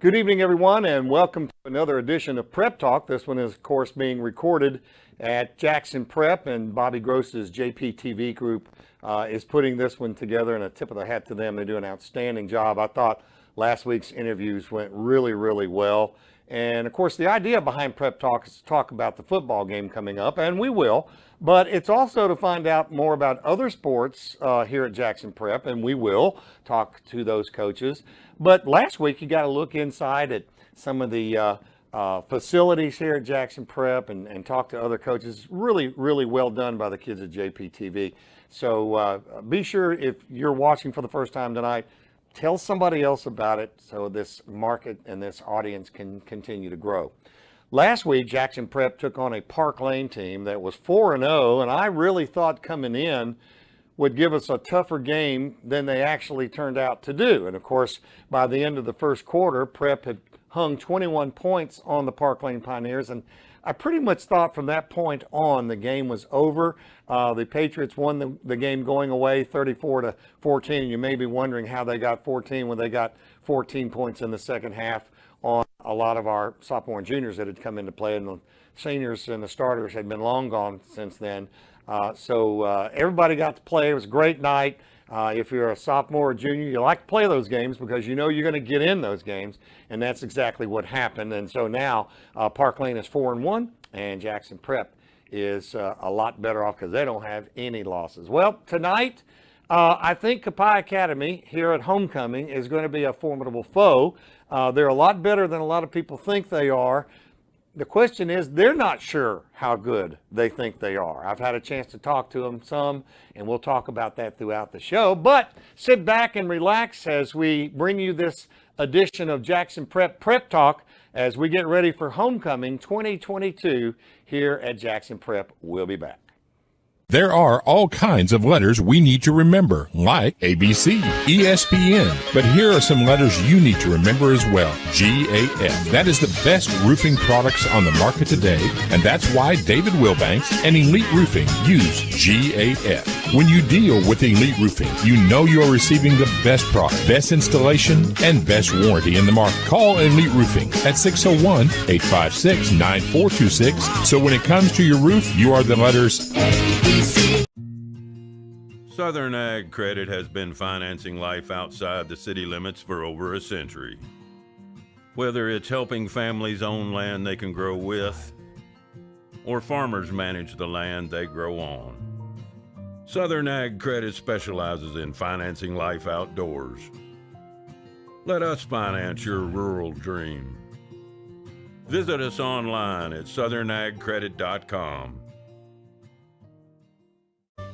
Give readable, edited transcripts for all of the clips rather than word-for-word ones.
Good evening, everyone, and welcome to another edition of Prep Talk. This one is, of course, being recorded at Jackson Prep, and Bobby Gross's JPTV group is putting this one together, and a tip of the hat to them. They do an outstanding job. I thought last week's interviews went really well. And, of course, the idea behind Prep Talk is to talk about the football game coming up, and we will. But it's also to find out more about other sports here at Jackson Prep, and we will talk to those coaches. But last week, you got to look inside at some of the facilities here at Jackson Prep and talk to other coaches. Really well done by the kids at JPTV. So be sure, if you're watching for the first time tonight, tell somebody else about it so this market and this audience can continue to grow. Last week, Jackson Prep took on a Park Lane team that was 4-0, and I really thought coming in would give us a tougher game than they actually turned out to do. And of course, by the end of the first quarter, Prep had hung 21 points on the Park Lane Pioneers, and I pretty much thought from that point on the game was over. The Patriots won the game going away 34-14, and you may be wondering how they got 14 when they got 14 points in the second half on a lot of our sophomore and juniors that had come into play, and the seniors and the starters had been long gone since then. So everybody got to play. It was a great night. If you're a sophomore or junior, you like to play those games because you know you're going to get in those games, and that's exactly what happened. And so now Park Lane is 4-1, and Jackson Prep is a lot better off because they don't have any losses. Well, tonight, I think Copiah Academy here at homecoming is going to be a formidable foe. They're a lot better than a lot of people think they are. The question is, they're not sure how good they think they are. I've had a chance to talk to them some, and we'll talk about that throughout the show. But sit back and relax as we bring you this edition of Jackson Prep Talk as we get ready for Homecoming 2022 here at Jackson Prep. We'll be back. There are all kinds of letters we need to remember, like ABC, ESPN. But here are some letters you need to remember as well. GAF. That is the best roofing products on the market today, and that's why David Wilbanks and Elite Roofing use GAF. When you deal with Elite Roofing, you know you are receiving the best product, best installation, and best warranty in the market. Call Elite Roofing at 601-856-9426. So when it comes to your roof, you are the letters Southern Ag Credit has been financing life outside the city limits for over a century. Whether it's helping families own land they can grow with, or farmers manage the land they grow on, Southern Ag Credit specializes in financing life outdoors. Let us finance your rural dream. Visit us online at southernagcredit.com.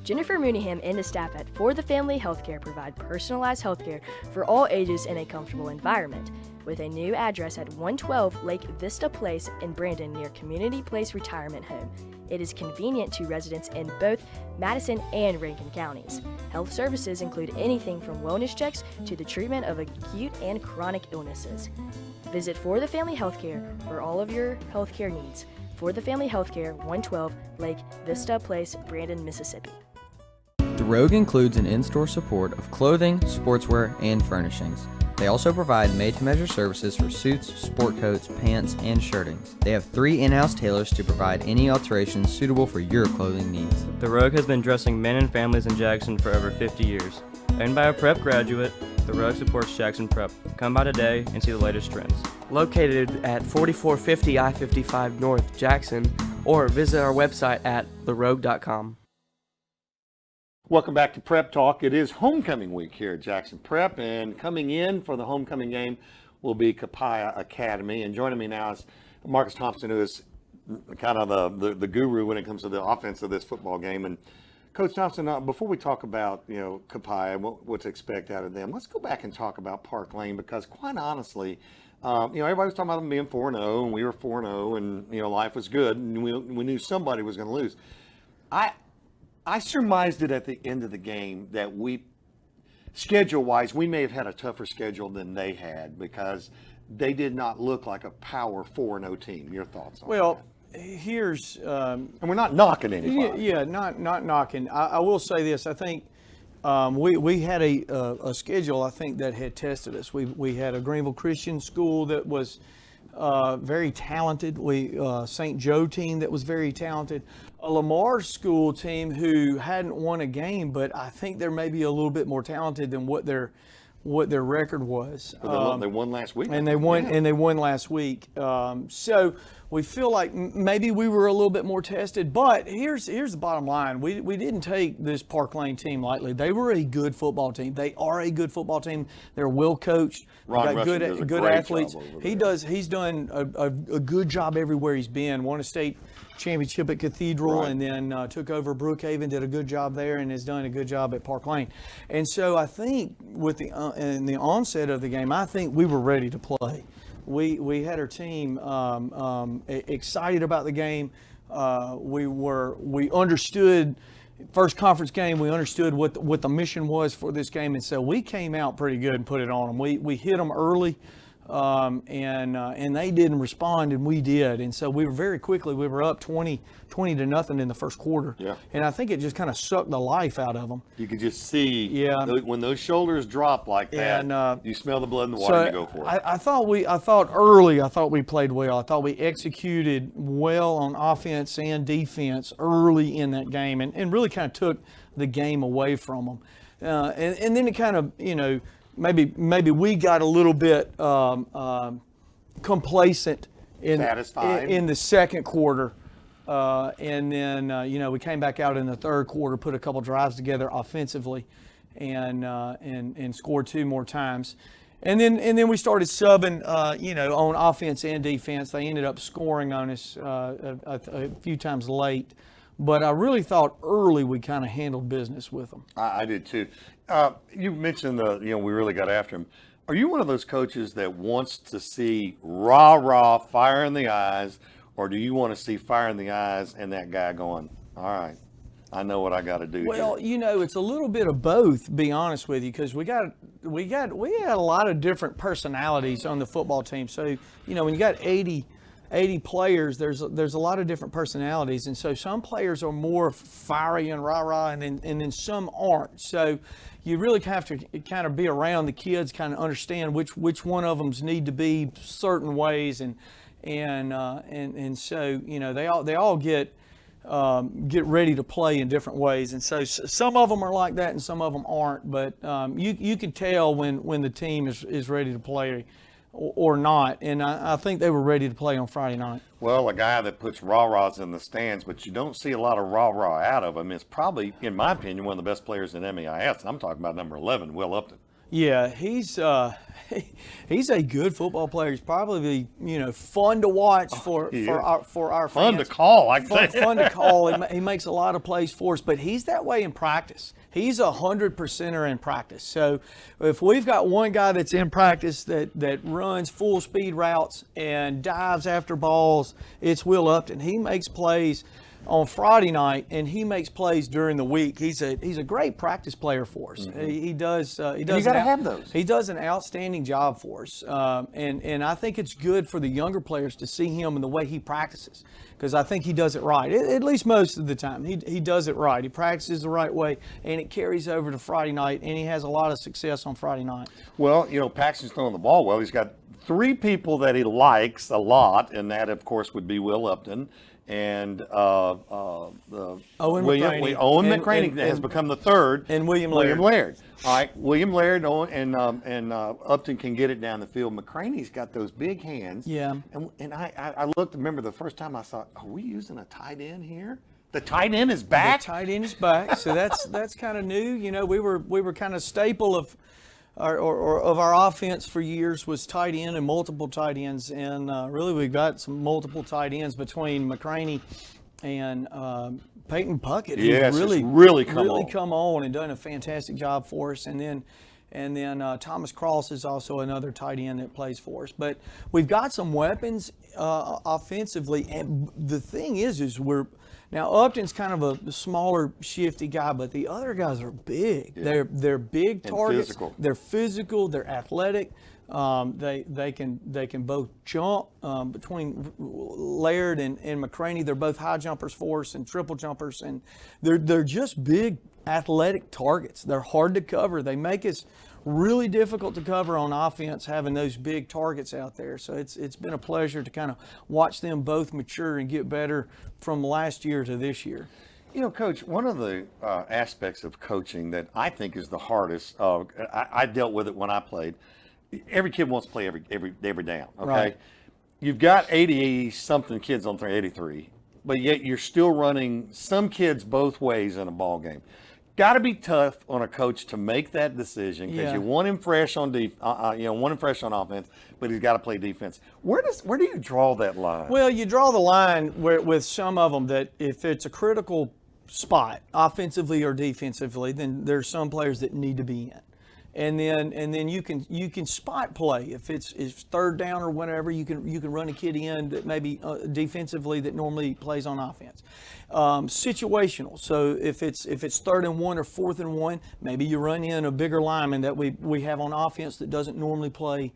Jennifer Mooneyham and the staff at For the Family Healthcare provide personalized healthcare for all ages in a comfortable environment. With a new address at 112 Lake Vista Place in Brandon near Community Place Retirement Home, it is convenient to residents in both Madison and Rankin counties. Health services include anything from wellness checks to the treatment of acute and chronic illnesses. Visit For the Family Healthcare for all of your healthcare needs. For the Family Healthcare, 112 Lake Vista Place, Brandon, Mississippi. The Rogue includes an in-store support of clothing, sportswear, and furnishings. They also provide made-to-measure services for suits, sport coats, pants, and shirting. They have 3 in-house tailors to provide any alterations suitable for your clothing needs. The Rogue has been dressing men and families in Jackson for over 50 years. Owned by a prep graduate, the Rogue supports Jackson Prep. Come by today and see the latest trends. Located at 4450 I-55 North Jackson, or visit our website at therogue.com. Welcome back to Prep Talk. It is homecoming week here at Jackson Prep, and coming in for the homecoming game will be Copiah Academy. And joining me now is Marcus Thompson, who is kind of the guru when it comes to the offense of this football game. And Coach Thompson, before we talk about Copiah and what to expect out of them, let's go back and talk about Park Lane, because quite honestly, everybody was talking about them being 4-0, and we were 4-0, and life was good, and we knew somebody was going to lose. I surmised it at the end of the game that schedule-wise, we may have had a tougher schedule than they had, because they did not look like a power 4-0 team. Your thoughts on that? Here's and we're not knocking anybody. Yeah, not knocking. I will say this. I think We had a schedule, I think, that had tested us. We had a Greenville Christian school that was very talented. St. Joe team that was very talented. A Lamar school team who hadn't won a game, but I think they're maybe a little bit more talented than what their record was. They won last week. And they won last week. So we feel like maybe we were a little bit more tested. But here's the bottom line: we didn't take this Park Lane team lightly. They were a good football team. They are a good football team. They're well coached. Ron Got Rushing does a good great athletes. job over He there. does. He's done a good job everywhere he's been. Won a state championship at Cathedral, Right. and then took over Brookhaven. Did a good job there, and has done a good job at Park Lane. And so I think with in the onset of the game, I think we were ready to play. We had our team excited about the game. We understood. First conference game, we understood what the mission was for this game, and so we came out pretty good and put it on them. We hit them early, and they didn't respond, and we did, and so we were very quickly we were up 20 to nothing in the first quarter. Yeah. And I think it just kind of sucked the life out of them. You could just see Yeah. when those shoulders drop like that, And, you smell the blood in the water and you go for it. I thought we played well. I thought we executed well on offense and defense early in that game, and really kind of took the game away from them. And then it kind of, maybe we got a little bit complacent Satisfied. in the second quarter. And then we came back out in the third quarter, put a couple drives together offensively, and scored 2 more times. And then we started subbing, on offense and defense. They ended up scoring on us a few times late, but I really thought early we kind of handled business with them. I did too. You mentioned we really got after him. Are you one of those coaches that wants to see rah, fire in the eyes, or do you want to see fire in the eyes and that guy going, all right, I know what I got to do Well, here? it's a little bit of both, to be honest with you, because we had a lot of different personalities on the football team. So, when you got 80 players, there's a lot of different personalities, and so some players are more fiery and rah, and then some aren't. So you really have to kind of be around the kids, kind of understand which one of them need to be certain ways, and so they all get ready to play in different ways, and so some of them are like that and some of them aren't. But you can tell when the team is ready to play or not, and I think they were ready to play on Friday night. Well, a guy that puts rah-rahs in the stands, but you don't see a lot of rah-rah out of him, is probably, in my opinion, one of the best players in MEIS. I'm talking about number 11, Will Upton. Yeah, he's a good football player. He's probably fun to watch for our fans. Fun to call, I think. Fun to call. He makes a lot of plays for us, but he's that way in practice. He's 100%er in practice. So if we've got one guy that's in practice that runs full speed routes and dives after balls, it's Will Upton. He makes plays on Friday night, and he makes plays during the week. He's a great practice player for us. Mm-hmm. He does. You got to have those. He does an outstanding job for us, and I think it's good for the younger players to see him and the way he practices, because I think he does it right. At least most of the time, he does it right. He practices the right way, and it carries over to Friday night, and he has a lot of success on Friday night. Well, Paxton's throwing the ball well. He's got 3 people that he likes a lot, and that, of course, would be Will Upton. And Owen McCraney. Owen And- McCraney and- has and- become the third. and William William Laird. Laird. All right, William Laird and Upton can get it down the field. McCraney's got those big hands. Yeah. And I looked. Remember the first time I thought, are we using a tight end here? The tight end is back. The tight end is back, so that's kind of new. We were kind of staple of our offense for years was tight end and multiple tight ends, and really we've got some multiple tight ends between McCraney and Peyton Puckett. who's Yes, it's really come on and done a fantastic job for us, and then Thomas Cross is also another tight end that plays for us. But we've got some weapons offensively, and the thing is we're now Upton's kind of a smaller, shifty guy, but the other guys are big. Yeah. They're big targets. Physical. They're physical. They're athletic. They can both jump. Between Laird and McCraney, they're both high jumpers for us and triple jumpers, and they're just big athletic targets. They're hard to cover. They make us really difficult to cover on offense, having those big targets out there. So it's been a pleasure to kind of watch them both mature and get better from last year to this year. You know, Coach, one of the aspects of coaching that I think is the hardest, I dealt with it when I played. Every kid wants to play every down, okay? Right. You've got 80-something kids on 83, but yet you're still running some kids both ways in a ball game. Got to be tough on a coach to make that decision because you want him fresh on want him fresh on offense, but he's got to play defense. Where do you draw that line? Well, you draw the line with some of them that if it's a critical spot, offensively or defensively, then there's some players that need to be in. And then you can spot play if it's third down or whatever. You can run a kid in that maybe defensively that normally plays on offense. Situational. So if it's 3rd and 1 or 4th and 1, maybe you run in a bigger lineman that we have on offense that doesn't normally play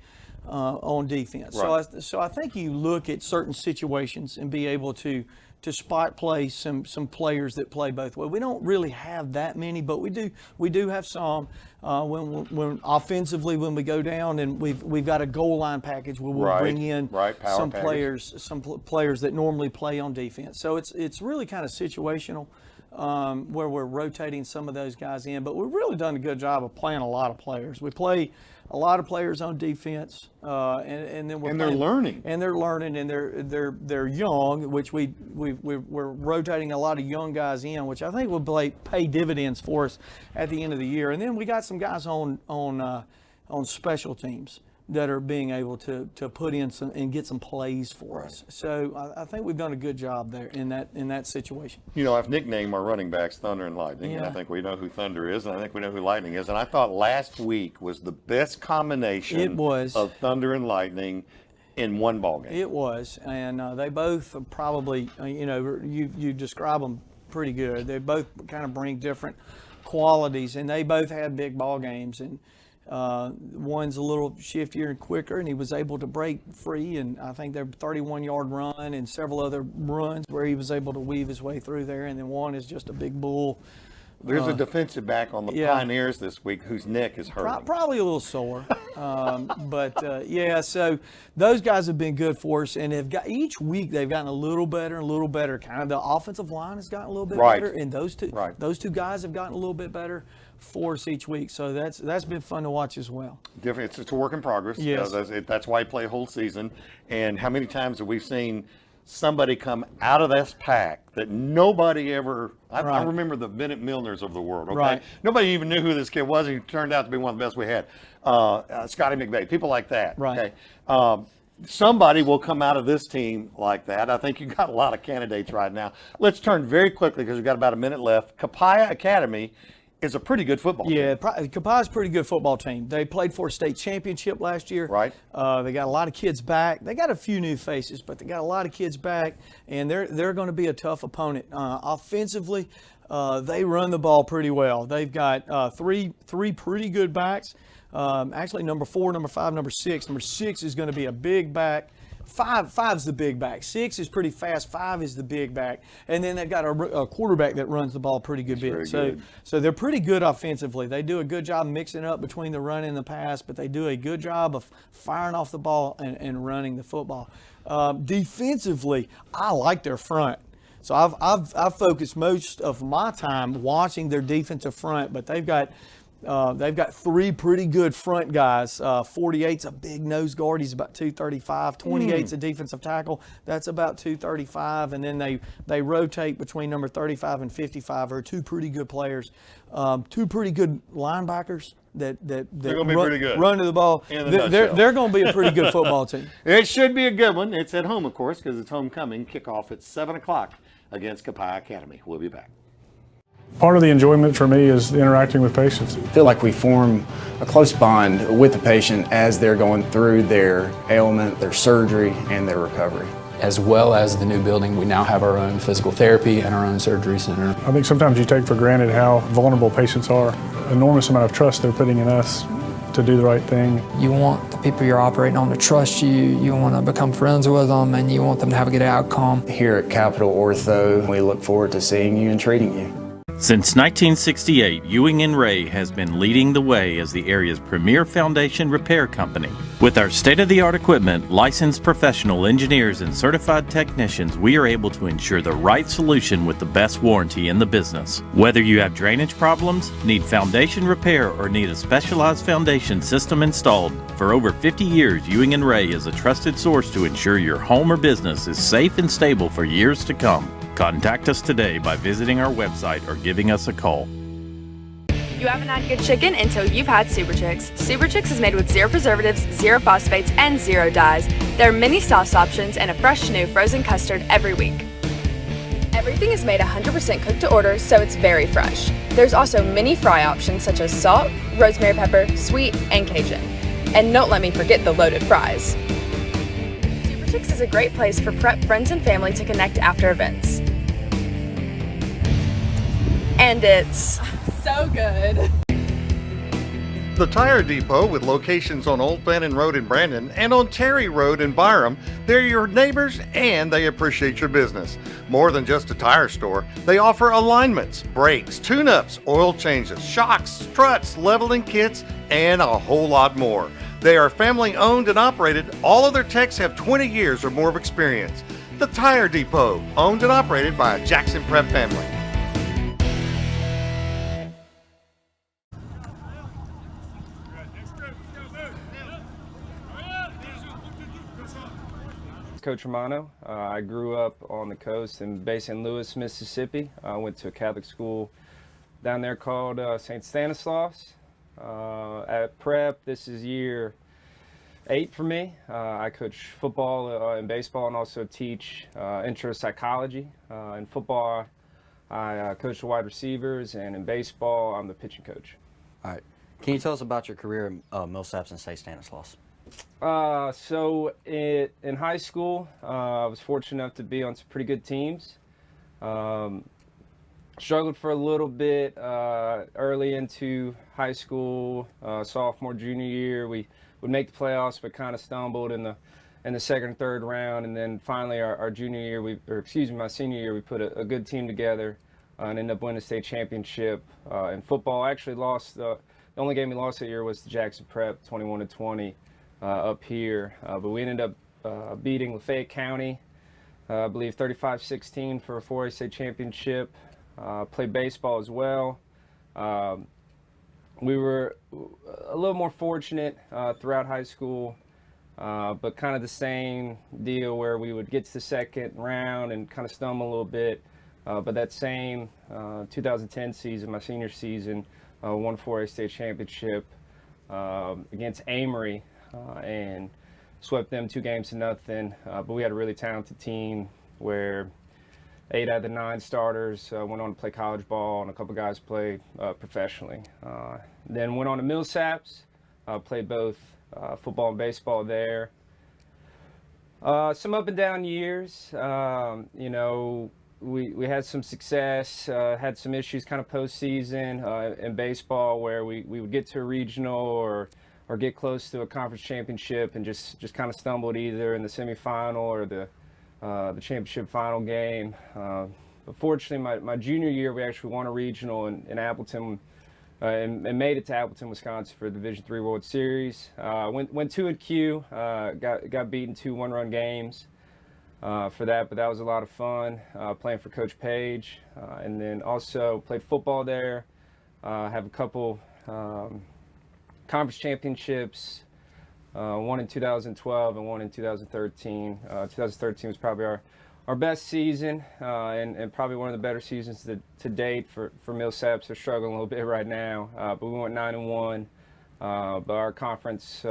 on defense. Right. So I think you look at certain situations and be able to spot play some players that play both ways. We don't really have that many, but we do have some. When offensively, when we go down and we've got a goal line package where we'll bring in some players that normally play on defense. So it's really kind of situational where we're rotating some of those guys in. But we've really done a good job of playing a lot of players. We play a lot of players on defense, and then they're learning, and they're young, which we're rotating a lot of young guys in, which I think will pay dividends for us at the end of the year. And then we got some guys on special teams that are being able to put in some and get some plays for us. So I think we've done a good job there in that situation. You know, I've nicknamed our running backs Thunder and Lightning, and I think we know who Thunder is, and I think we know who Lightning is. And I thought last week was the best combination of Thunder and Lightning in one ball game. It was, and they both probably, you describe them pretty good. They both kind of bring different qualities, and they both had big ball games. And one's a little shiftier and quicker, and he was able to break free, and I think they're 31-yard run and several other runs where he was able to weave his way through there. And then one is just a big bull. There's a defensive back on the Pioneers this week whose neck is hurting. Probably a little sore, so those guys have been good for us, and each week they've gotten a little better. Kind of the offensive line has gotten a little bit better, and those two guys have gotten a little bit better for us each week. So that's been fun to watch as well. Different. It's a work in progress. Yes. That's why you play a whole season. And how many times have we seen somebody come out of this pack that nobody ever I remember the Bennett Milners of the world, okay? Right. Nobody even knew who this kid was. He turned out to be one of the best we had. Scotty McVay, people like that. Right. Okay? Somebody will come out of this team like that. I think you've got a lot of candidates right now. Let's turn very quickly because we've got about a minute left. Copiah Academy is a pretty good football team. Yeah, Copiah's a pretty good football team. They played for a state championship last year. Right. They got a lot of kids back. They got a few new faces, but they got a lot of kids back, and they're going to be a tough opponent. Offensively, they run the ball pretty well. They've got three pretty good backs. Actually, number 4, number 5, number 6. Number 6 is going to be a big back. Five's the big back. 6 is pretty fast. 5 is the big back. And then they've got a quarterback that runs the ball pretty good bit. So they're pretty good offensively. They do a good job mixing up between the run and the pass, but they do a good job of firing off the ball and running the football. Defensively, I like their front. So I've focused most of my time watching their defensive front, but they've got 3 pretty good front guys. 48's a big nose guard. He's about 235. 28's a defensive tackle. That's about 235. And then they rotate between number 35 and 55. Are 2 pretty good players. 2 pretty good linebackers that they're gonna be pretty good. Run to the ball. They're going to be a pretty good football team. It should be a good one. It's at home, of course, because it's homecoming. Kickoff at 7 o'clock against Copiah Academy. We'll be back. Part of the enjoyment for me is interacting with patients. I feel like we form a close bond with the patient as they're going through their ailment, their surgery, and their recovery. As well as the new building, we now have our own physical therapy and our own surgery center. I think sometimes you take for granted how vulnerable patients are. Enormous amount of trust they're putting in us to do the right thing. You want the people you're operating on to trust you, you want to become friends with them, and you want them to have a good outcome. Here at Capital Ortho, we look forward to seeing you and treating you. Since 1968, Ewing & Ray has been leading the way as the area's premier foundation repair company. With our state-of-the-art equipment, licensed professional engineers, and certified technicians, we are able to ensure the right solution with the best warranty in the business. Whether you have drainage problems, need foundation repair, or need a specialized foundation system installed, for over 50 years, Ewing & Ray is a trusted source to ensure your home or business is safe and stable for years to come. Contact us today by visiting our website or giving us a call. You haven't had good chicken until you've had Super Chicks. Super Chicks is made with 0 preservatives, 0 phosphates, and 0 dyes. There are many sauce options and a fresh new frozen custard every week. Everything is made 100% cooked to order, so it's very fresh. There's also many fry options such as salt, rosemary pepper, sweet, and Cajun. And don't let me forget the loaded fries. Super Chicks is a great place for prep friends and family to connect after events. And it's so good. The Tire Depot, with locations on Old Fannin Road in Brandon and on Terry Road in Byram, they're your neighbors and they appreciate your business. More than just a tire store, they offer alignments, brakes, tune-ups, oil changes, shocks, struts, leveling kits, and a whole lot more. They are family owned and operated. All of their techs have 20 years or more of experience. The Tire Depot, owned and operated by a Jackson Prep family. Coach Romano. I grew up on the coast in St. Louis, Mississippi. I went to a Catholic school down there called St. Stanislaus. At Prep, this is year 8 for me. I coach football and baseball and also teach intro psychology. In football, I coach the wide receivers, and in baseball, I'm the pitching coach. All right. Can you tell us about your career at Millsaps and St. Stanislaus? In high school, I was fortunate enough to be on some pretty good teams. Struggled for a little bit early into high school, sophomore, junior year. We would make the playoffs, but kind of stumbled in the second and third round. And then finally, our junior year, my senior year, we put a good team together and ended up winning the state championship. In football, I actually lost the only game we lost that year was the Jackson Prep, 21-20. Up here, but we ended up beating Lafayette County, I believe 35-16 for a 4A state championship. Played baseball as well. We were a little more fortunate throughout high school, but kind of the same deal where we would get to the second round and kind of stumble a little bit. But that same 2010 season, my senior season, won 4A state championship against Amory. And swept them 2-0. But we had a really talented team where 8 out of the 9 starters went on to play college ball, and a couple guys played professionally. Then went on to Millsaps, played both football and baseball there. Some up and down years. We had some success, had some issues kind of postseason in baseball where we would get to a regional or get close to a conference championship and just kind of stumbled either in the semifinal or the championship final game. But fortunately, my junior year, we actually won a regional in Appleton and made it to Appleton, Wisconsin for the Division III World Series. Went 2 at Q, got beaten 2 one-run games for that, but that was a lot of fun playing for Coach Page. And then also played football there, have a couple conference championships, one in 2012 and one in 2013. 2013 was probably our best season and probably one of the better seasons to date for Millsaps. They're struggling a little bit right now, but we went 9-1. But our conference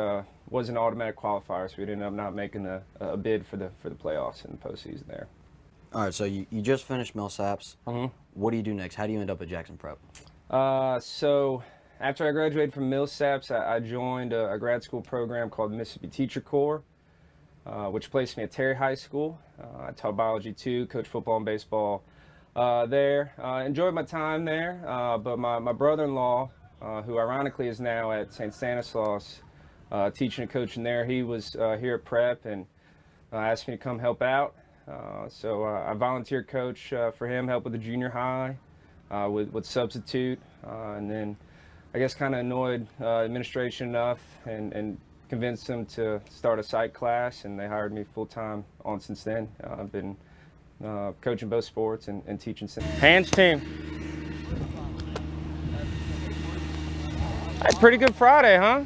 was an automatic qualifier, so we ended up not making a bid for the playoffs in the postseason there. All right, so you just finished Millsaps. Mm-hmm. What do you do next? How do you end up at Jackson Prep? So after I graduated from Millsaps, I joined a grad school program called the Mississippi Teacher Corps, which placed me at Terry High School. I taught biology too, coached football and baseball there. Enjoyed my time there, but my brother-in-law, who ironically is now at St. Stanislaus, teaching and coaching there, he was here at Prep and asked me to come help out. So I volunteer coach for him, help with the junior high. with substitute, and then I guess kind of annoyed administration enough and convinced them to start a psych class, and they hired me full-time on since then. I've been coaching both sports and teaching since. Hands team. Hey, pretty good Friday, huh?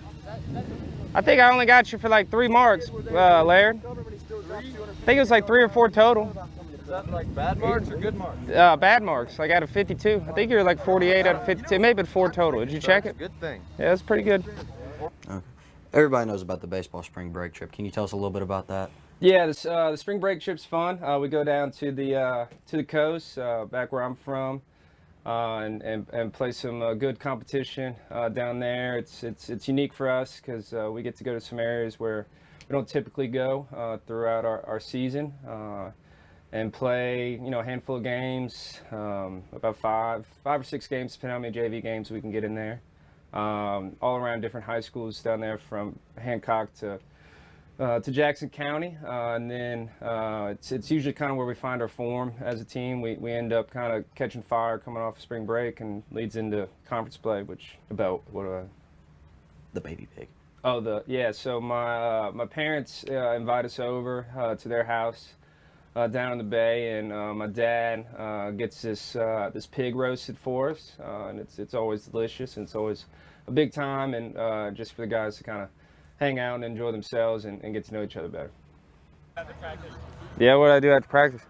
I think I only got you for like 3 marks, Laird. I think it was like 3 or 4 total. Is that like bad marks or good marks? Bad marks, like out of 52. I think you were like 48 out of 52, maybe 4 total. Did you check it? Good thing. Yeah, that's pretty good. Okay. Everybody knows about the baseball spring break trip. Can you tell us a little bit about that? Yeah, the spring break trip's fun. We go down to the coast, back where I'm from, and play some good competition down there. It's unique for us because we get to go to some areas where we don't typically go throughout our season, and play a handful of games, about five or six games, depending on how many JV games we can get in there. All around different high schools down there, from Hancock to Jackson County, and then it's usually kind of where we find our form as a team. We end up kind of catching fire coming off of spring break, and leads into conference play, which about the baby pig. Oh, so my parents invite us over to their house down in the bay, and my dad gets this pig roasted for us, and it's always delicious, and it's always a big time, and just for the guys to kind of hang out and enjoy themselves and get to know each other better. Yeah, what do I do after practice?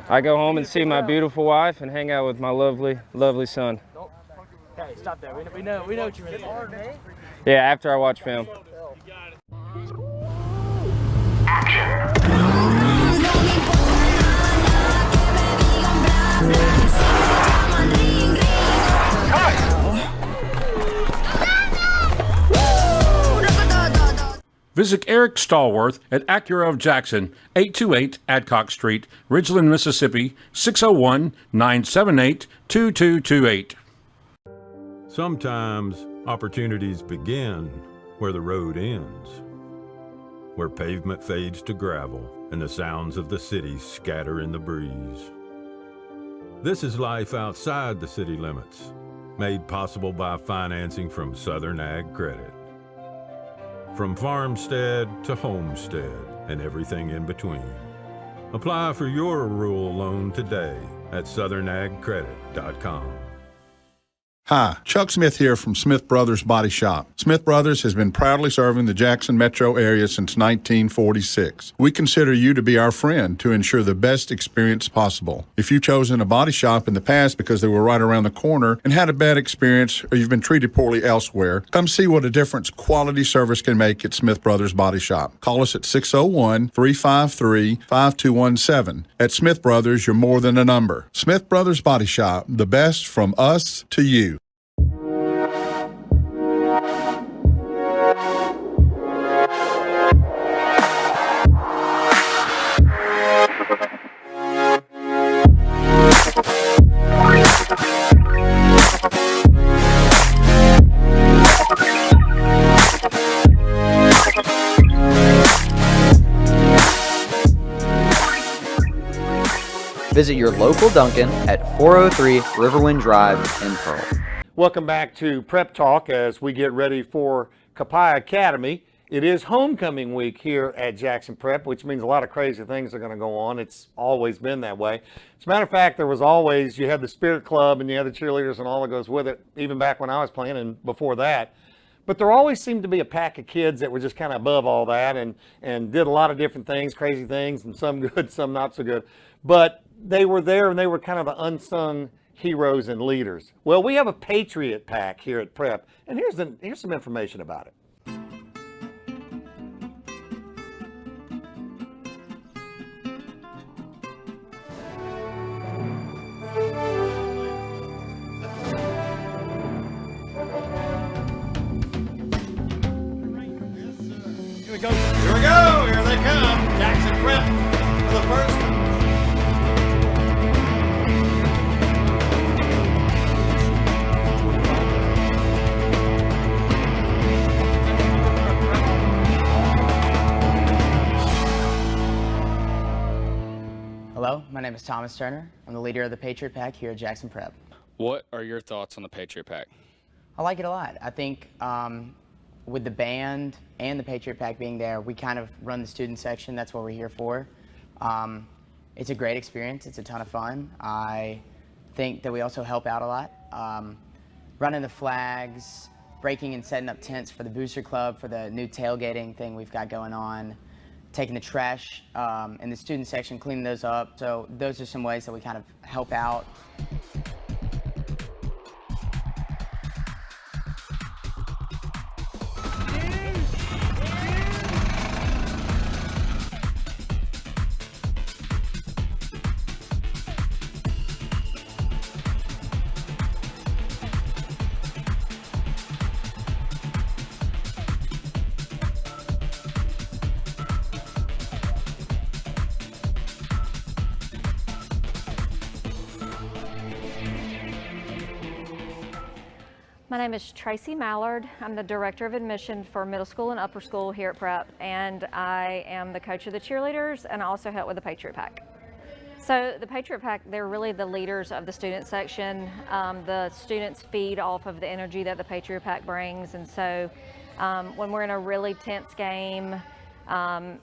I go home and see my beautiful wife and hang out with my lovely son. Okay, stop there. We know what you mean. Yeah, after I watch film. Visit Eric Stallworth at Acura of Jackson, 828 Adcock Street, Ridgeland, Mississippi, 601-978-2228. Sometimes opportunities begin where the road ends, where pavement fades to gravel and the sounds of the city scatter in the breeze. This is life outside the city limits, made possible by financing from Southern Ag Credit. From farmstead to homestead and everything in between. Apply for your rural loan today at southernagcredit.com. Hi, Chuck Smith here from Smith Brothers Body Shop. Smith Brothers has been proudly serving the Jackson metro area since 1946. We consider you to be our friend to ensure the best experience possible. If you've chosen a body shop in the past because they were right around the corner and had a bad experience, or you've been treated poorly elsewhere, come see what a difference quality service can make at Smith Brothers Body Shop. Call us at 601-353-5217. At Smith Brothers, you're more than a number. Smith Brothers Body Shop, the best from us to you. Visit your local Dunkin' at 403 Riverwind Drive in Pearl. Welcome back to Prep Talk as we get ready for Copiah Academy. It is homecoming week here at Jackson Prep, which means a lot of crazy things are going to go on. It's always been that way. As a matter of fact, you had the Spirit Club and you had the cheerleaders and all that goes with it, even back when I was playing and before that. But there always seemed to be a pack of kids that were just kind of above all that and did a lot of different things, crazy things, and some good, some not so good. But they were there and they were kind of the unsung heroes and leaders. Well, we have a Patriot pack here at Prep, and here's some information about it. Here we go. Here they come. Jackson Prep for the first time. Hello, my name is Thomas Turner. I'm the leader of the Patriot Pack here at Jackson Prep. What are your thoughts on the Patriot Pack? I like it a lot. I think with the band and the Patriot Pack being there, we kind of run the student section. That's what we're here for. It's a great experience. It's a ton of fun. I think that we also help out a lot. Running the flags, breaking and setting up tents for the Booster Club, for the new tailgating thing we've got going on, taking the trash in the student section, cleaning those up. So those are some ways that we kind of help out. My name is Tracy Mallard. I'm the Director of Admission for Middle School and Upper School here at Prep, and I am the coach of the cheerleaders, and I also help with the Patriot Pack. So the Patriot Pack, they're really the leaders of the student section. The students feed off of the energy that the Patriot Pack brings, and so when we're in a really tense game,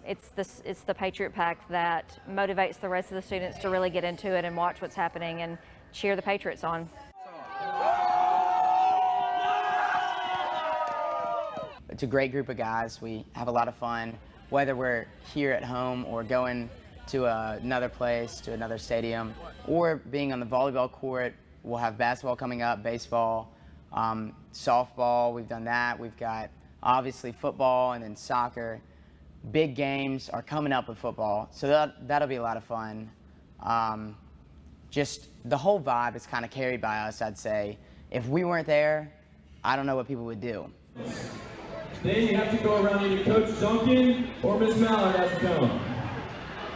it's the Patriot Pack that motivates the rest of the students to really get into it and watch what's happening and cheer the Patriots on. It's a great group of guys. We have a lot of fun, whether we're here at home or going to another place, to another stadium, or being on the volleyball court. We'll have basketball coming up, baseball, softball, we've done that. We've got obviously football and then soccer. Big games are coming up with football, so that'll be a lot of fun. Just the whole vibe is kind of carried by us, I'd say. If we weren't there, I don't know what people would do. Then you have to go around either Coach Duncan or Ms. Mallard has to come.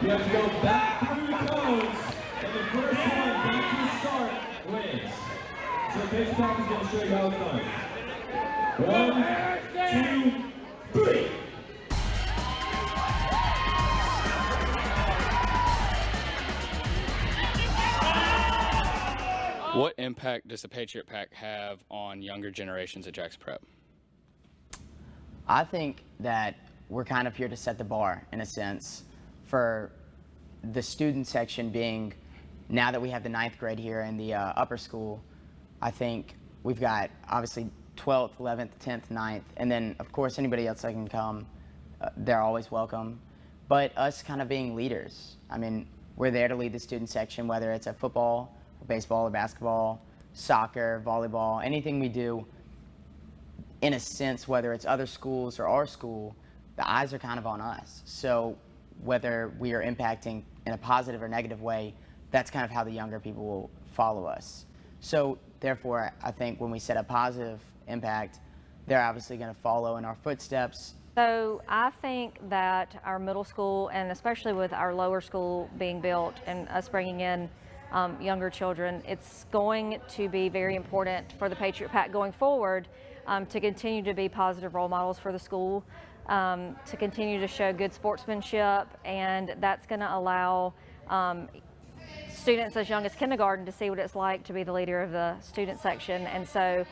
You have to go back through the cones, and the first one back to the start wins. So the Patriot Pack is going to show you how it's done. 1, 2, 3. What impact does the Patriot Pack have on younger generations at Jackson Prep? I think that we're kind of here to set the bar, in a sense, for the student section being, now that we have the 9th grade here in the upper school, I think we've got obviously 12th, 11th, 10th, 9th, and then of course anybody else that can come, they're always welcome. But us kind of being leaders, I mean, we're there to lead the student section, whether it's a football, or baseball, or basketball, soccer, volleyball, anything we do. In a sense, whether it's other schools or our school, the eyes are kind of on us. So whether we are impacting in a positive or negative way, that's kind of how the younger people will follow us. So therefore, I think when we set a positive impact, they're obviously going to follow in our footsteps. So I think that our middle school, and especially with our lower school being built and us bringing in younger children, it's going to be very important for the Patriot Pack going forward to continue to be positive role models for the school, to continue to show good sportsmanship, and that's going to allow students as young as kindergarten to see what it's like to be the leader of the student section. And so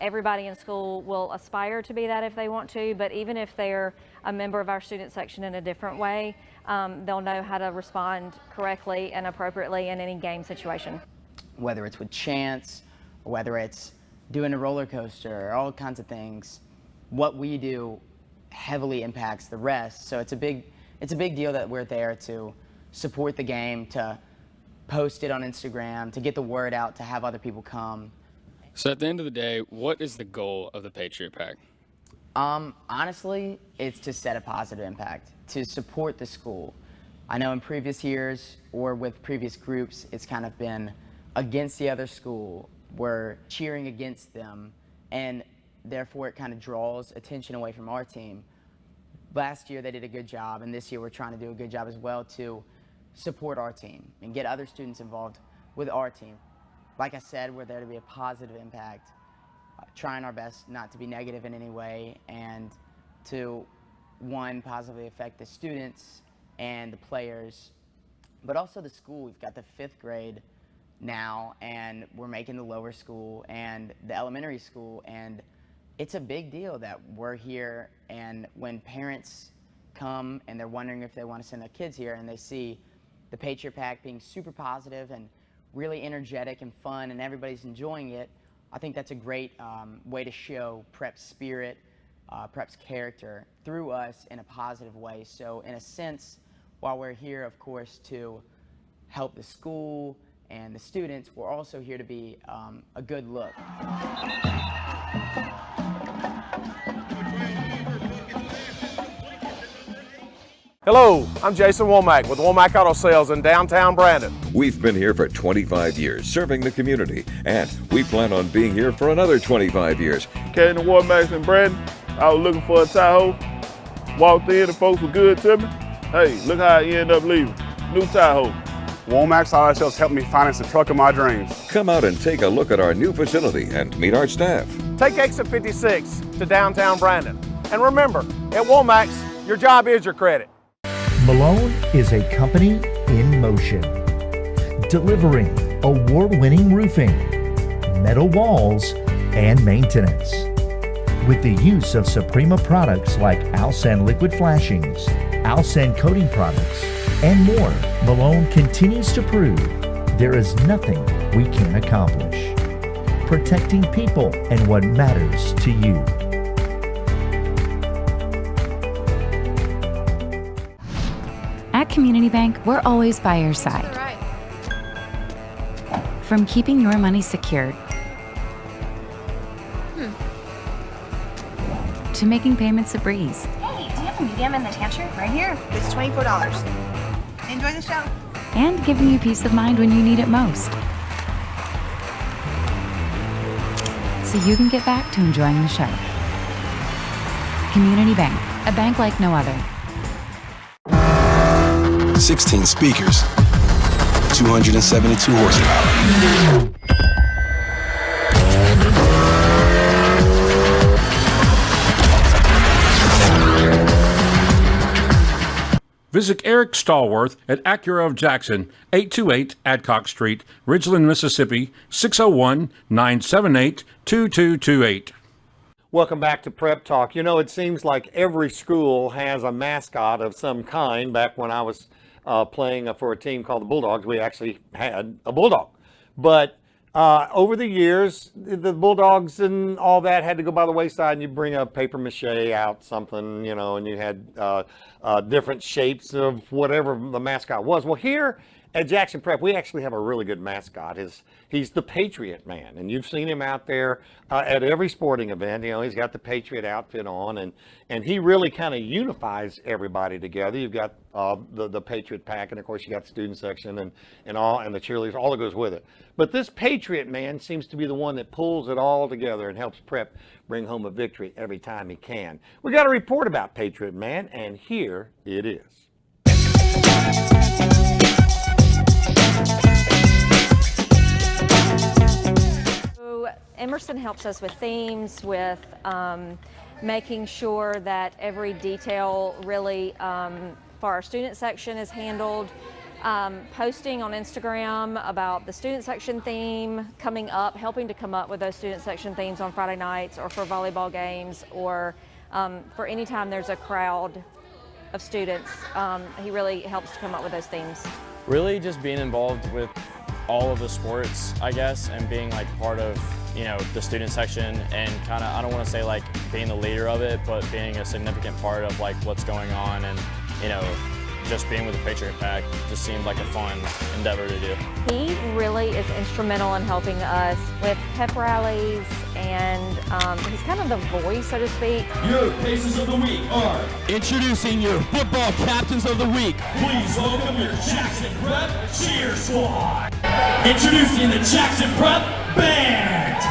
everybody in school will aspire to be that if they want to, but even if they're a member of our student section in a different way, they'll know how to respond correctly and appropriately in any game situation. Whether it's with chants, or whether it's doing a roller coaster, or all kinds of things, what we do heavily impacts the rest. So it's a big deal that we're there to support the game, to post it on Instagram, to get the word out, to have other people come. So at the end of the day, what is the goal of the Patriot Pack? Honestly, it's to set a positive impact, to support the school. I know in previous years or with previous groups, it's kind of been against the other school. We're cheering against them, and therefore it kind of draws attention away from our team. Last year they did a good job, and this year we're trying to do a good job as well to support our team and get other students involved with our team. Like I said, we're there to be a positive impact, trying our best not to be negative in any way, and to, one, positively affect the students and the players, but also the school. We've got the 5th grade now, and we're making the lower school and the elementary school, and it's a big deal that we're here. And when parents come and they're wondering if they want to send their kids here, and they see the Patriot Pack being super positive and really energetic and fun, and everybody's enjoying it, I think that's a great way to show Prep's spirit, Prep's character through us in a positive way. So in a sense, while we're here, of course, to help the school and the students, we're also here to be a good look. Hello, I'm Jason Womack with Womack Auto Sales in downtown Brandon. We've been here for 25 years, serving the community, and we plan on being here for another 25 years. Came to Womack's in Brandon. I was looking for a Tahoe. Walked in, the folks were good to me. Hey, look how I ended up leaving. New Tahoe. Womack's Auto Sales helped me finance the truck of my dreams. Come out and take a look at our new facility and meet our staff. Take exit 56 to downtown Brandon. And remember, at Womack's, your job is your credit. Malone is a company in motion, delivering award-winning roofing, metal walls, and maintenance. With the use of Suprema products like Alsan liquid flashings, Alsan coating products, and more, Malone continues to prove there is nothing we can't accomplish. Protecting people and what matters to you. At Community Bank, we're always by your side. From keeping your money secured to making payments a breeze. Hey, do you have a medium in the tan shirt? Right here. It's $24. Enjoy the show. And giving you peace of mind when you need it most. So you can get back to enjoying the show. Community Bank, a bank like no other. 16 speakers, 272 horsepower. Visit Eric Stallworth at Acura of Jackson, 828 Adcock Street, Ridgeland, Mississippi, 601-978-2228. Welcome back to Prep Talk. You know, it seems like every school has a mascot of some kind. Back when I was playing for a team called the Bulldogs, we actually had a bulldog. But over the years, the Bulldogs and all that had to go by the wayside, and you bring a paper mache out, something, you know, and you had different shapes of whatever the mascot was. Well, here at Jackson Prep, we actually have a really good mascot. He's the Patriot Man, and you've seen him out there at every sporting event. You know, he's got the Patriot outfit on, and he really kind of unifies everybody together. You've got the Patriot Pack, and of course you got the student section and the cheerleaders, all that goes with it. But this Patriot Man seems to be the one that pulls it all together and helps Prep bring home a victory every time he can. We got a report about Patriot Man, and here it is. Emerson helps us with themes, with making sure that every detail really for our student section is handled. Posting on Instagram about the student section theme coming up, helping to come up with those student section themes on Friday nights or for volleyball games or for any time there's a crowd of students. He really helps to come up with those themes. Really just being involved with all of the sports, I guess, and being like part of, you know, the student section and kind of, I don't want to say like being the leader of it, but being a significant part of like what's going on, and, you know, just being with the Patriot Pack just seemed like a fun endeavor to do. He really is instrumental in helping us with pep rallies, and he's kind of the voice, so to speak. Your Pacers of the Week are... Introducing your football captains of the week. Please welcome your Jackson Prep Cheer Squad. Introducing the Jackson Prep Band.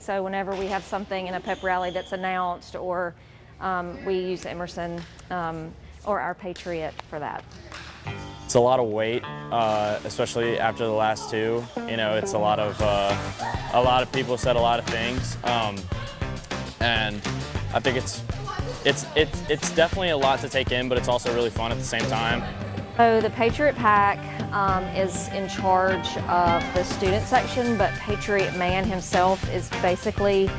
So whenever we have something in a pep rally that's announced, or we use Emerson or our Patriot for that. It's a lot of weight, especially after the last two. You know, it's a lot of people said a lot of things, and I think it's definitely a lot to take in, but it's also really fun at the same time. So the Patriot Pack is in charge of the student section, but Patriot Man himself is basically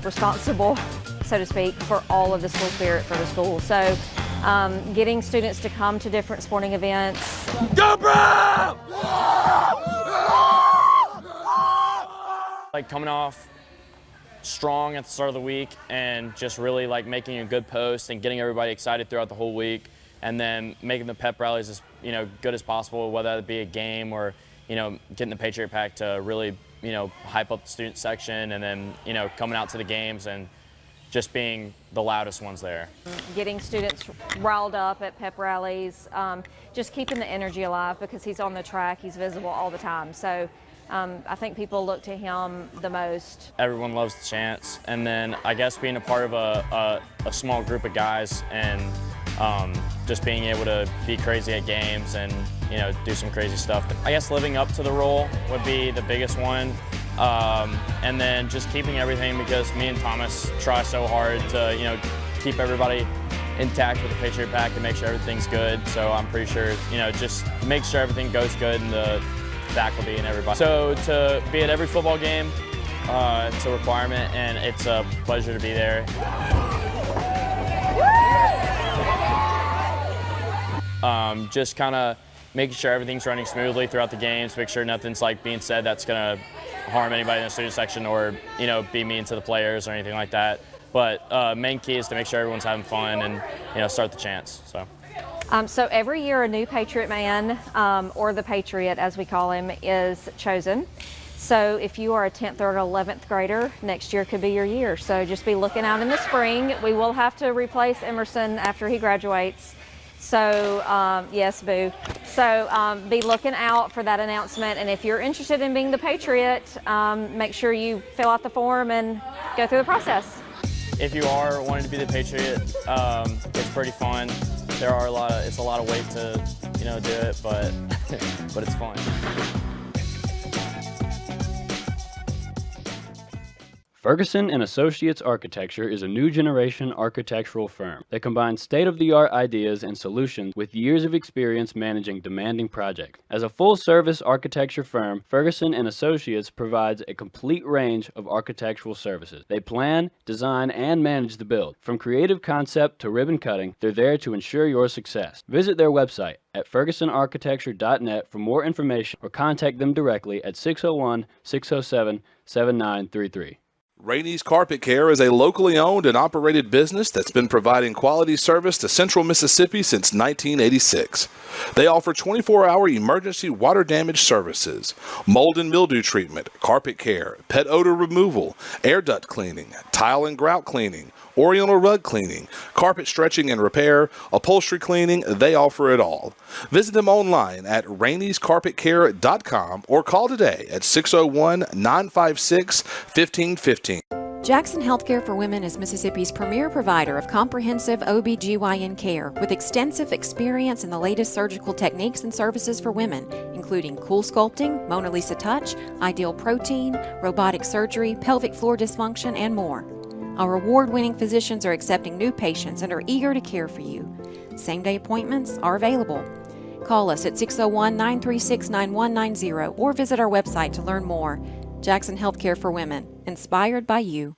responsible, so to speak, for all of the school spirit for the school. So getting students to come to different sporting events. Go Brown! Like coming off strong at the start of the week and just really like making a good post and getting everybody excited throughout the whole week, and then making the pep rallies as good as possible, whether it be a game or getting the Patriot Pack to really hype up the student section, and then coming out to the games and just being the loudest ones there. Getting students riled up at pep rallies, just keeping the energy alive, because he's on the track, he's visible all the time. So I think people look to him the most. Everyone loves the chants, and then I guess being a part of a small group of guys and just being able to be crazy at games and do some crazy stuff. I guess living up to the role would be the biggest one. And then just keeping everything, because me and Thomas try so hard to keep everybody intact with the Patriot Pack to make sure everything's good. So I'm pretty sure just make sure everything goes good in the faculty and everybody. So to be at every football game, it's a requirement, and it's a pleasure to be there. Just kind of making sure everything's running smoothly throughout the games, make sure nothing's like being said that's going to harm anybody in the student section or be mean to the players or anything like that. But main key is to make sure everyone's having fun and start the chants. So every year a new Patriot Man, or the Patriot as we call him, is chosen. So if you are a 10th or 11th grader, next year could be your year. So just be looking out in the spring. We will have to replace Emerson after he graduates. So yes, boo. So be looking out for that announcement. And if you're interested in being the Patriot, make sure you fill out the form and go through the process. If you are wanting to be the Patriot, it's pretty fun. It's a lot of weight to do it, but but it's fun. Ferguson & Associates Architecture is a new generation architectural firm that combines state-of-the-art ideas and solutions with years of experience managing demanding projects. As a full-service architecture firm, Ferguson & Associates provides a complete range of architectural services. They plan, design, and manage the build. From creative concept to ribbon cutting, they're there to ensure your success. Visit their website at fergusonarchitecture.net for more information, or contact them directly at 601-607-7933. Rainey's Carpet Care is a locally owned and operated business that's been providing quality service to Central Mississippi since 1986. They offer 24-hour emergency water damage services, mold and mildew treatment, carpet care, pet odor removal, air duct cleaning, tile and grout cleaning, Oriental rug cleaning, carpet stretching and repair, upholstery cleaning. They offer it all. Visit them online at raineyscarpetcare.com or call today at 601-956-1515. Jackson Healthcare for Women is Mississippi's premier provider of comprehensive OB/GYN care with extensive experience in the latest surgical techniques and services for women, including cool sculpting, Mona Lisa Touch, ideal protein, robotic surgery, pelvic floor dysfunction, and more. Our award-winning physicians are accepting new patients and are eager to care for you. Same-day appointments are available. Call us at 601-936-9190 or visit our website to learn more. Jackson Healthcare for Women, inspired by you.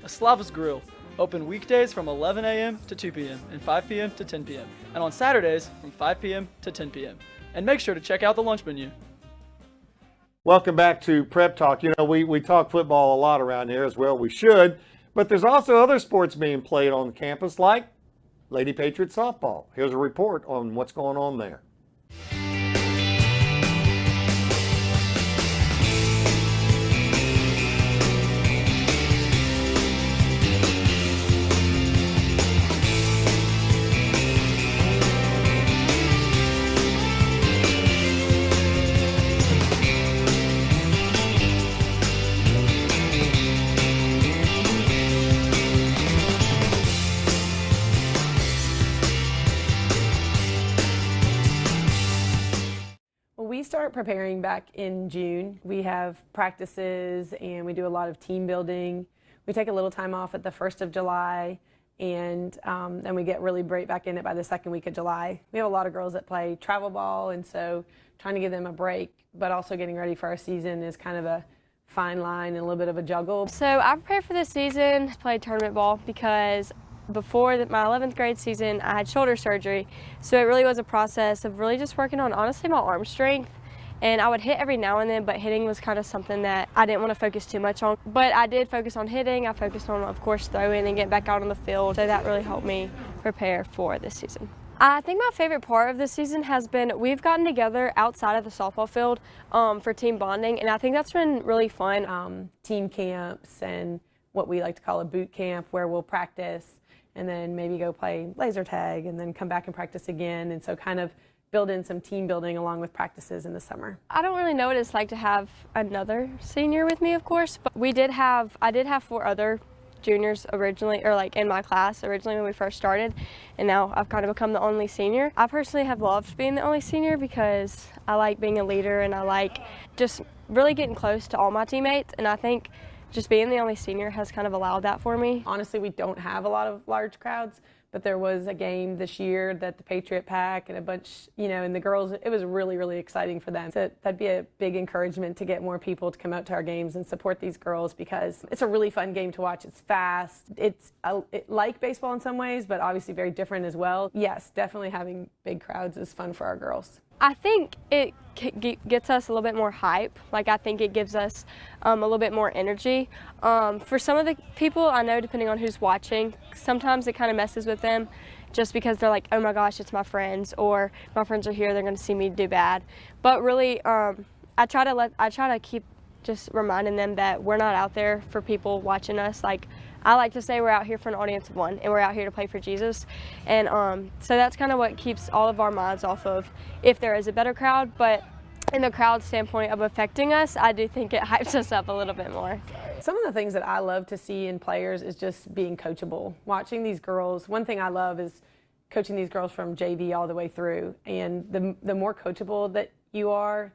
Slava's Grill, open weekdays from 11 a.m. to 2 p.m. and 5 p.m. to 10 p.m. and on Saturdays from 5 p.m. to 10 p.m. And make sure to check out the lunch menu. Welcome back to Prep Talk. You know, we talk football a lot around here, as well we should, but there's also other sports being played on campus, like Lady Patriot softball. Here's a report on what's going on there. start preparing back in June. We have practices and we do a lot of team building. We take a little time off at the 1st of July, and then we get really right back in it by the 2nd week of July. We have a lot of girls that play travel ball, and so trying to give them a break, but also getting ready for our season is kind of a fine line and a little bit of a juggle. So I prepared for this season to play tournament ball because before my 11th grade season, I had shoulder surgery. So it really was a process of really just working on, honestly, my arm strength. And I would hit every now and then, but hitting was kind of something that I didn't want to focus too much on. But I did focus on hitting. I focused on, of course, throwing and getting back out on the field. So that really helped me prepare for this season. I think my favorite part of this season has been we've gotten together outside of the softball field for team bonding, and I think that's been really fun. Team camps and what we like to call a boot camp, where we'll practice and then maybe go play laser tag and then come back and practice again. And so kind of build in some team building along with practices in the summer. I don't really know what it's like to have another senior with me, of course, but I did have 4 other juniors originally, or like in my class originally when we first started, and now I've kind of become the only senior. I personally have loved being the only senior because I like being a leader and I like just really getting close to all my teammates, and I think just being the only senior has kind of allowed that for me. Honestly, we don't have a lot of large crowds, but there was a game this year that the Patriot Pack and a bunch, and the girls, it was really, really exciting for them. So that'd be a big encouragement to get more people to come out to our games and support these girls, because it's a really fun game to watch. It's fast. It's like baseball in some ways, but obviously very different as well. Yes, definitely having big crowds is fun for our girls. I think it gets us a little bit more hype. Like, I think it gives us a little bit more energy. For some of the people, I know, depending on who's watching, sometimes it kind of messes with them just because they're like, oh my gosh, it's my friends, or my friends are here, they're going to see me do bad. But really, I try to keep just reminding them that we're not out there for people watching us. Like, I like to say we're out here for an audience of one, and we're out here to play for Jesus. And so that's kind of what keeps all of our minds off of if there is a better crowd. But in the crowd standpoint of affecting us, I do think it hypes us up a little bit more. Some of the things that I love to see in players is just being coachable. Watching these girls, one thing I love is coaching these girls from JV all the way through. And the more coachable that you are,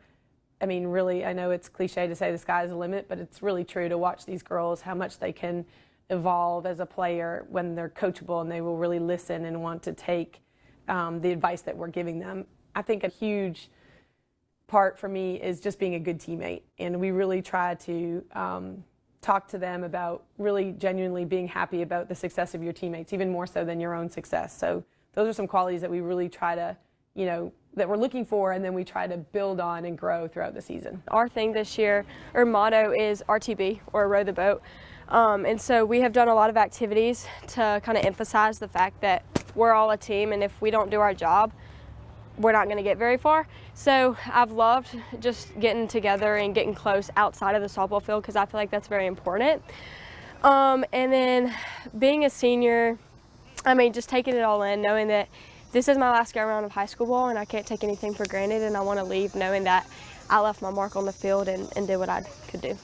I mean, really, I know it's cliche to say the sky's the limit, but it's really true to watch these girls, how much they can evolve as a player when they're coachable and they will really listen and want to take the advice that we're giving them. I think a huge part for me is just being a good teammate, and we really try to talk to them about really genuinely being happy about the success of your teammates, even more so than your own success. So those are some qualities that we really try to, that we're looking for, and then we try to build on and grow throughout the season. Our thing this year, our motto is RTB, or row the boat. And so we have done a lot of activities to kind of emphasize the fact that we're all a team, and if we don't do our job, we're not going to get very far. So I've loved just getting together and getting close outside of the softball field, because I feel like that's very important. And then being a senior, I mean, just taking it all in, knowing that this is my last go around of high school ball and I can't take anything for granted, and I want to leave knowing that I left my mark on the field and did what I could do.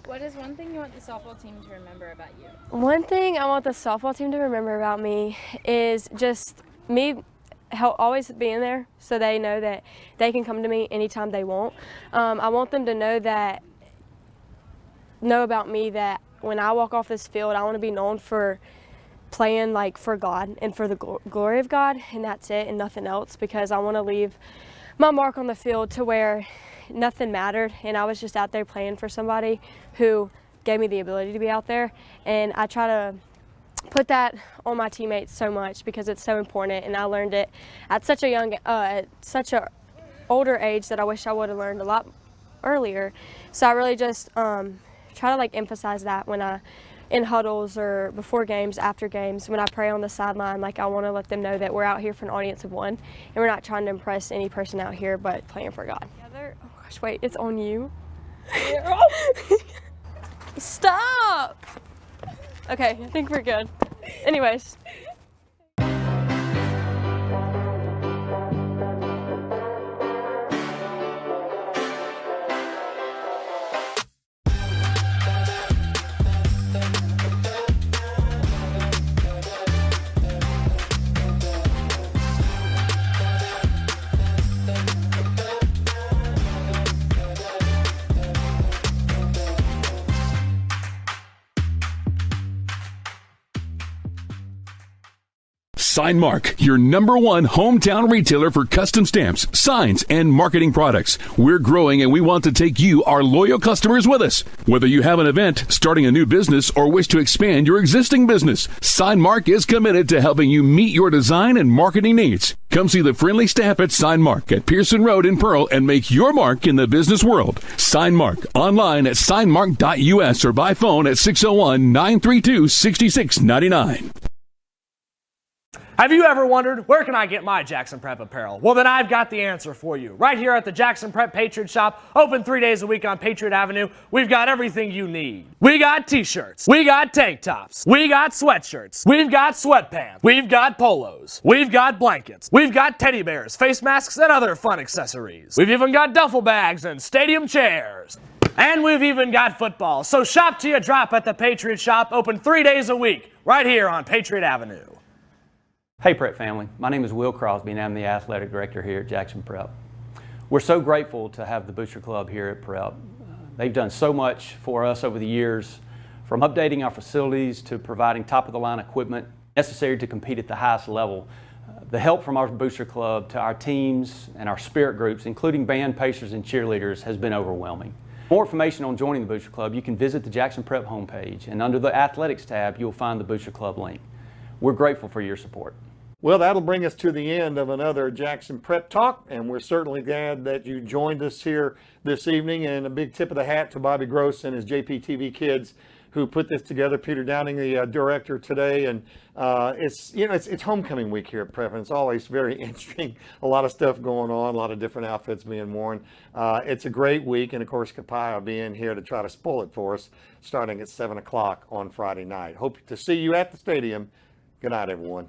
What is one thing you want the softball team to remember about you? One thing I want the softball team to remember about me is just me always being there, so they know that they can come to me anytime they want. I want them to know about me that when I walk off this field, I want to be known for playing like for God and for the glory of God, and that's it and nothing else, because I want to leave my mark on the field to where nothing mattered, and I was just out there playing for somebody who gave me the ability to be out there. And I try to put that on my teammates so much because it's so important, and I learned it at such a young, such a older age that I wish I would have learned a lot earlier. So I really just try to like emphasize that when I in huddles or before games, after games, when I pray on the sideline, like I want to let them know that we're out here for an audience of one, and we're not trying to impress any person out here, but playing for God. Oh gosh, wait, it's on you. Stop! Okay, I think we're good. Anyways. Sign Mark, your #1 hometown retailer for custom stamps, signs, and marketing products. We're growing and we want to take you, our loyal customers, with us. Whether you have an event, starting a new business, or wish to expand your existing business, Sign Mark is committed to helping you meet your design and marketing needs. Come see the friendly staff at Sign Mark at Pearson Road in Pearl and make your mark in the business world. Sign Mark online at signmark.us or by phone at 601-932-6699. Have you ever wondered, where can I get my Jackson Prep apparel? Well, then I've got the answer for you. Right here at the Jackson Prep Patriot Shop, open 3 days a week on Patriot Avenue, we've got everything you need. We got t-shirts, we got tank tops, we got sweatshirts, we've got sweatpants, we've got polos, we've got blankets, we've got teddy bears, face masks, and other fun accessories. We've even got duffel bags and stadium chairs. And we've even got football. So shop till you drop at the Patriot Shop, open 3 days a week, right here on Patriot Avenue. Hey Prep family, my name is Will Crosby and I'm the athletic director here at Jackson Prep. We're so grateful to have the Booster Club here at Prep. They've done so much for us over the years, from updating our facilities to providing top-of-the-line equipment necessary to compete at the highest level. The help from our Booster Club to our teams and our spirit groups, including band, pacers, and cheerleaders, has been overwhelming. For more information on joining the Booster Club, you can visit the Jackson Prep homepage, and under the Athletics tab, you'll find the Booster Club link. We're grateful for your support. Well, that'll bring us to the end of another Jackson Prep Talk, and we're certainly glad that you joined us here this evening. And a big tip of the hat to Bobby Gross and his JPTV kids who put this together. Peter Downing, the director today, and it's homecoming week here at Prep, and it's always very interesting. A lot of stuff going on, a lot of different outfits being worn. It's a great week, and of course, Kapai will be in here to try to spoil it for us, starting at 7 o'clock on Friday night. Hope to see you at the stadium. Good night, everyone.